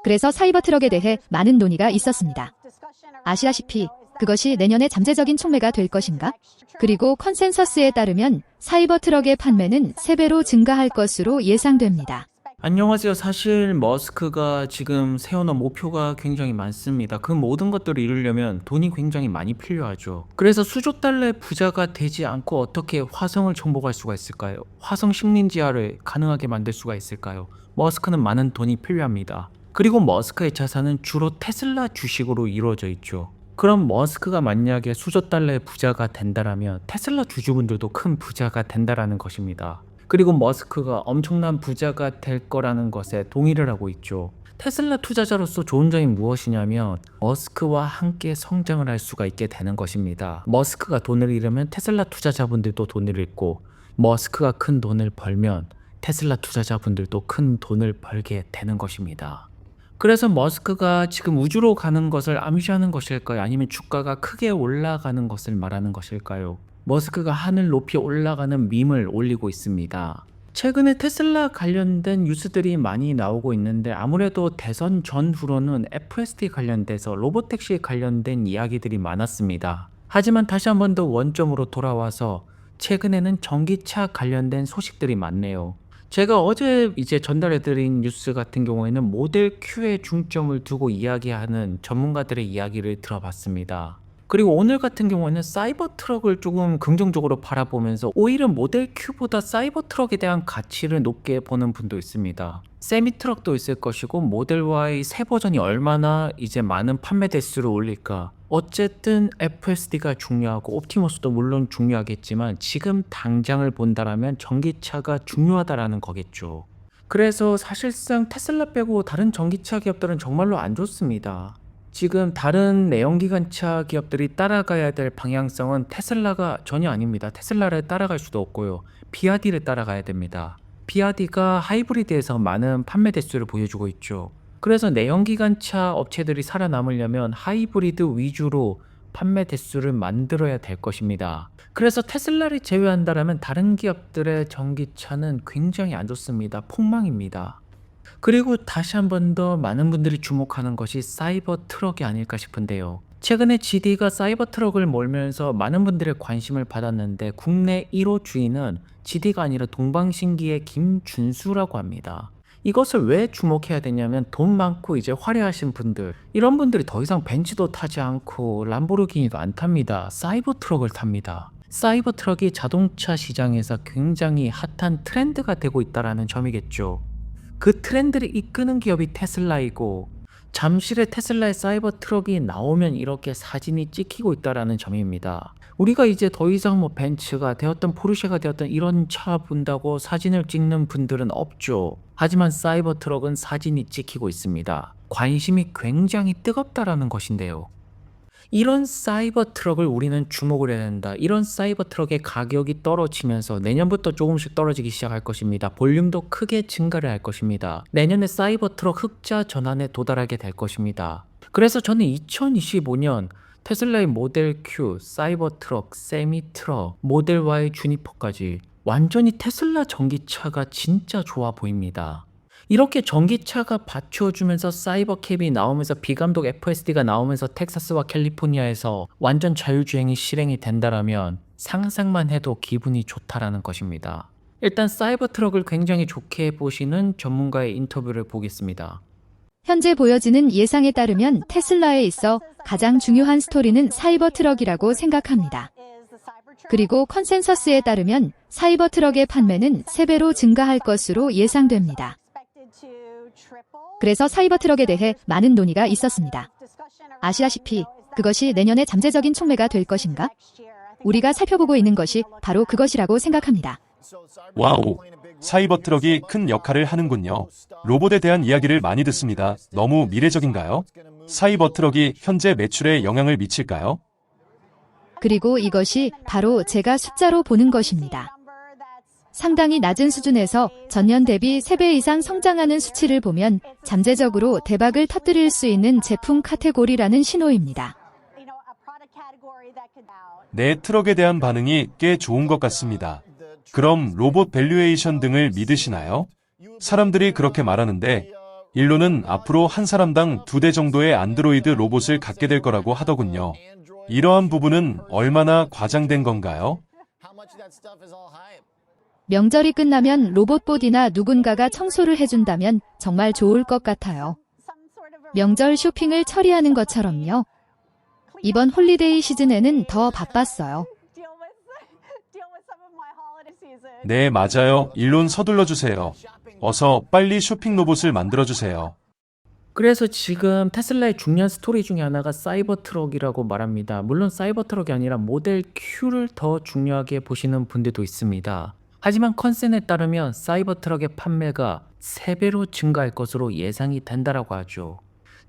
그래서 사이버 트럭에 대해 많은 논의가 있었습니다. 아시다시피 그것이 내년에 잠재적인 촉매가 될 것인가? 그리고 컨센서스에 따르면 사이버 트럭의 판매는 3배로 증가할 것으로 예상됩니다. 안녕하세요. 사실 머스크가 지금 세워놓은 목표가 굉장히 많습니다. 그 모든 것들을 이루려면 돈이 굉장히 많이 필요하죠. 그래서 수조 달러의 부자가 되지 않고 어떻게 화성을 정복할 수가 있을까요? 화성 식민지화를 가능하게 만들 수가 있을까요? 머스크는 많은 돈이 필요합니다. 그리고 머스크의 자산은 주로 테슬라 주식으로 이루어져 있죠. 그럼 머스크가 만약에 수조 달러의 부자가 된다라면 테슬라 주주분들도 큰 부자가 된다라는 것입니다. 그리고 머스크가 엄청난 부자가 될 거라는 것에 동의를 하고 있죠. 테슬라 투자자로서 좋은 점이 무엇이냐면 머스크와 함께 성장을 할 수가 있게 되는 것입니다. 머스크가 돈을 잃으면 테슬라 투자자분들도 돈을 잃고, 머스크가 큰 돈을 벌면 테슬라 투자자분들도 큰 돈을 벌게 되는 것입니다. 그래서 머스크가 지금 우주로 가는 것을 암시하는 것일까요? 아니면 주가가 크게 올라가는 것을 말하는 것일까요? 머스크가 하늘 높이 올라가는 밈을 올리고 있습니다. 최근에 테슬라 관련된 뉴스들이 많이 나오고 있는데, 아무래도 대선 전후로는 FSD 관련돼서 로보택시 관련된 이야기들이 많았습니다. 하지만 다시 한 번 더 원점으로 돌아와서 최근에는 전기차 관련된 소식들이 많네요. 제가 어제 전달해드린 뉴스 같은 경우에는 모델 Q에 중점을 두고 이야기하는 전문가들의 이야기를 들어봤습니다. 그리고 오늘 같은 경우에는 사이버 트럭을 조금 긍정적으로 바라보면서 오히려 모델 Q보다 사이버 트럭에 대한 가치를 높게 보는 분도 있습니다. 세미 트럭도 있을 것이고, 모델 Y 새 버전이 얼마나 많은 판매 대수를 올릴까. 어쨌든 FSD가 중요하고 옵티머스도 물론 중요하겠지만 지금 당장을 본다라면 전기차가 중요하다라는 거겠죠. 그래서 사실상 테슬라 빼고 다른 전기차 기업들은 정말로 안 좋습니다. 지금 다른 내연기관차 기업들이 따라가야 될 방향성은 테슬라가 전혀 아닙니다. 테슬라를 따라갈 수도 없고요. 비아디를 따라가야 됩니다. 비아디가 하이브리드에서 많은 판매 대수를 보여주고 있죠. 그래서 내연기관차 업체들이 살아남으려면 하이브리드 위주로 판매 대수를 만들어야 될 것입니다. 그래서 테슬라를 제외한다면 다른 기업들의 전기차는 굉장히 안 좋습니다. 폭망입니다. 그리고 다시 한 번 더 많은 분들이 주목하는 것이 사이버 트럭이 아닐까 싶은데요. 최근에 GD가 사이버 트럭을 몰면서 많은 분들의 관심을 받았는데, 국내 1호 주인은 GD가 아니라 동방신기의 김준수라고 합니다. 이것을 왜 주목해야 되냐면, 돈 많고 화려하신 분들, 이런 분들이 더 이상 벤츠도 타지 않고 람보르기니도 안 탑니다. 사이버 트럭을 탑니다. 사이버 트럭이 자동차 시장에서 굉장히 핫한 트렌드가 되고 있다는 점이겠죠. 그 트렌드를 이끄는 기업이 테슬라이고, 잠실에 테슬라의 사이버 트럭이 나오면 이렇게 사진이 찍히고 있다는 점입니다. 우리가 더 이상 벤츠가 되었던 포르쉐가 되었던 이런 차 본다고 사진을 찍는 분들은 없죠. 하지만 사이버 트럭은 사진이 찍히고 있습니다. 관심이 굉장히 뜨겁다라는 것인데요. 이런 사이버 트럭을 우리는 주목을 해야 된다. 이런 사이버 트럭의 가격이 떨어지면서 내년부터 조금씩 떨어지기 시작할 것입니다. 볼륨도 크게 증가를 할 것입니다. 내년에 사이버 트럭 흑자 전환에 도달하게 될 것입니다. 그래서 저는 2025년 테슬라의 모델 Q, 사이버 트럭, 세미 트럭, 모델 Y 주니퍼까지 완전히 테슬라 전기차가 진짜 좋아 보입니다. 이렇게 전기차가 받쳐주면서 사이버 캡이 나오면서 비감독 FSD가 나오면서 텍사스와 캘리포니아에서 완전 자율주행이 실행이 된다라면 상상만 해도 기분이 좋다라는 것입니다. 일단 사이버 트럭을 굉장히 좋게 보시는 전문가의 인터뷰를 보겠습니다. 현재 보여지는 예상에 따르면 테슬라에 있어 가장 중요한 스토리는 사이버 트럭이라고 생각합니다. 그리고 컨센서스에 따르면 사이버 트럭의 판매는 3배로 증가할 것으로 예상됩니다. 그래서 사이버 트럭에 대해 많은 논의가 있었습니다. 아시다시피 그것이 내년에 잠재적인 촉매가 될 것인가? 우리가 살펴보고 있는 것이 바로 그것이라고 생각합니다. 와우, 사이버 트럭이 큰 역할을 하는군요. 로봇에 대한 이야기를 많이 듣습니다. 너무 미래적인가요? 사이버 트럭이 현재 매출에 영향을 미칠까요? 그리고 이것이 바로 제가 숫자로 보는 것입니다. 상당히 낮은 수준에서 전년 대비 3배 이상 성장하는 수치를 보면 잠재적으로 대박을 터뜨릴 수 있는 제품 카테고리라는 신호입니다. 내 트럭에 대한 반응이 꽤 좋은 것 같습니다. 그럼 로봇 밸류에이션 등을 믿으시나요? 사람들이 그렇게 말하는데 일론은 앞으로 한 사람당 2대 정도의 안드로이드 로봇을 갖게 될 거라고 하더군요. 이러한 부분은 얼마나 과장된 건가요? 명절이 끝나면 로봇봇이나 누군가가 청소를 해준다면 정말 좋을 것 같아요. 명절 쇼핑을 처리하는 것처럼요. 이번 홀리데이 시즌에는 더 바빴어요. 네, 맞아요. 일론 서둘러 주세요. 어서 빨리 쇼핑 로봇을 만들어 주세요. 그래서 지금 테슬라의 중요한 스토리 중에 하나가 사이버 트럭이라고 말합니다. 물론 사이버 트럭이 아니라 모델 Q를 더 중요하게 보시는 분들도 있습니다. 하지만 컨센에 따르면 사이버 트럭의 판매가 3배로 증가할 것으로 예상이 된다라고 하죠.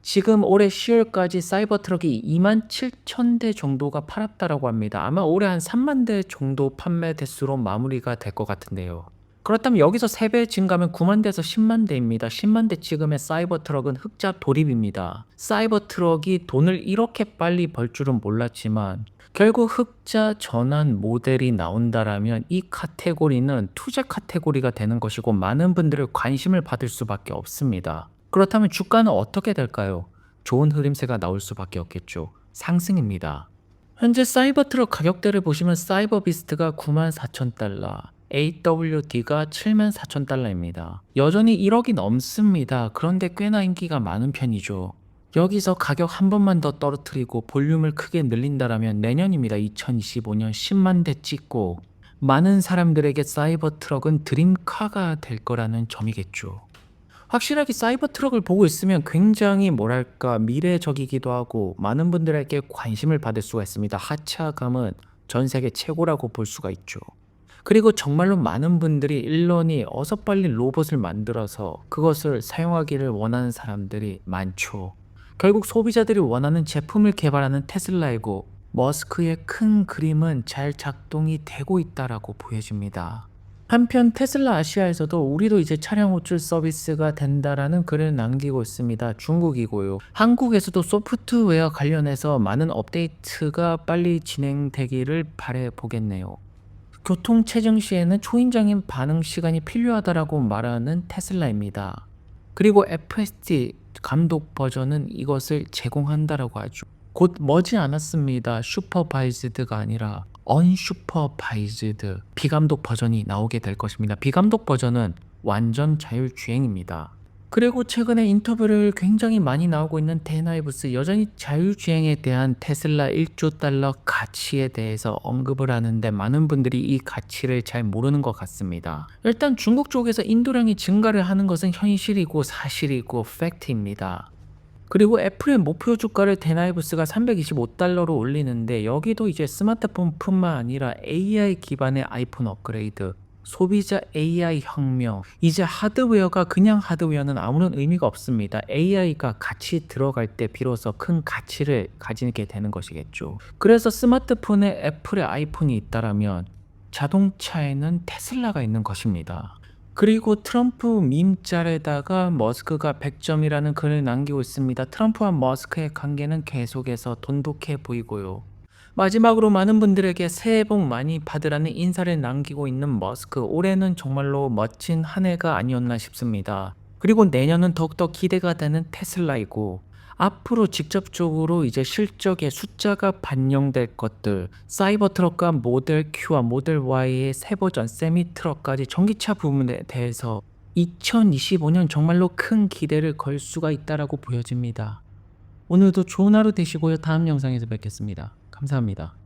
지금 올해 10월까지 사이버 트럭이 27,000대 정도가 팔았다라고 합니다. 아마 올해 한 3만 대 정도 판매 대수로 마무리가 될 것 같은데요. 그렇다면 여기서 3배 증가하면 9만 대에서 10만 대입니다. 10만 대 찍으면 사이버 트럭은 흑자 돌입입니다. 사이버 트럭이 돈을 이렇게 빨리 벌 줄은 몰랐지만 결국 흑자 전환 모델이 나온다라면 이 카테고리는 투자 카테고리가 되는 것이고 많은 분들의 관심을 받을 수밖에 없습니다. 그렇다면 주가는 어떻게 될까요? 좋은 흐름세가 나올 수밖에 없겠죠. 상승입니다. 현재 사이버 트럭 가격대를 보시면 사이버 비스트가 94,000달러, AWD가 74,000달러입니다. 여전히 1억이 넘습니다. 그런데 꽤나 인기가 많은 편이죠. 여기서 가격 한 번만 더 떨어뜨리고 볼륨을 크게 늘린다라면 내년입니다. 2025년 10만 대 찍고 많은 사람들에게 사이버 트럭은 드림카가 될 거라는 점이겠죠. 확실하게 사이버 트럭을 보고 있으면 굉장히 뭐랄까 미래적이기도 하고 많은 분들에게 관심을 받을 수가 있습니다. 하차감은 전 세계 최고라고 볼 수가 있죠. 그리고 정말로 많은 분들이 일론이 어서 빨리 로봇을 만들어서 그것을 사용하기를 원하는 사람들이 많죠. 결국 소비자들이 원하는 제품을 개발하는 테슬라이고 머스크의 큰 그림은 잘 작동이 되고 있다라고 보여집니다. 한편 테슬라 아시아에서도 우리도 이제 차량 호출 서비스가 된다라는 글을 남기고 있습니다. 중국이고요. 한국에서도 소프트웨어 관련해서 많은 업데이트가 빨리 진행되기를 바라보겠네요. 교통 체증 시에는 초인적인 반응 시간이 필요하다라고 말하는 테슬라입니다. 그리고 FSD 감독 버전은 이것을 제공한다라고 하죠. 곧 머지 않았습니다. 슈퍼바이즈드가 아니라 언슈퍼바이즈드 비감독 버전이 나오게 될 것입니다. 비감독 버전은 완전 자율주행입니다. 그리고 최근에 인터뷰를 굉장히 많이 나오고 있는 데나이브스 여전히 자율주행에 대한 테슬라 1조 달러 가치에 대해서 언급을 하는데 많은 분들이 이 가치를 잘 모르는 것 같습니다. 일단 중국 쪽에서 인도량이 증가를 하는 것은 현실이고 사실이고 팩트입니다. 그리고 애플의 목표 주가를 데나이브스가 325달러로 올리는데 여기도 이제 스마트폰뿐만 아니라 AI 기반의 아이폰 업그레이드, 소비자 AI 혁명, 이제 하드웨어가 그냥 하드웨어는 아무런 의미가 없습니다. AI가 같이 들어갈 때 비로소 큰 가치를 가지게 되는 것이겠죠. 그래서 스마트폰에 애플의 아이폰이 있다라면 자동차에는 테슬라가 있는 것입니다. 그리고 트럼프 밈짤에다가 머스크가 100점이라는 글을 남기고 있습니다. 트럼프와 머스크의 관계는 계속해서 돈독해 보이고요. 마지막으로 많은 분들에게 새해 복 많이 받으라는 인사를 남기고 있는 머스크. 올해는 정말로 멋진 한 해가 아니었나 싶습니다. 그리고 내년은 더욱더 기대가 되는 테슬라이고 앞으로 직접적으로 이제 실적의 숫자가 반영될 것들, 사이버 트럭과 모델 Q와 모델 Y의 새 버전 세미 트럭까지 전기차 부분에 대해서 2025년 정말로 큰 기대를 걸 수가 있다라고 보여집니다. 오늘도 좋은 하루 되시고요. 다음 영상에서 뵙겠습니다. 감사합니다.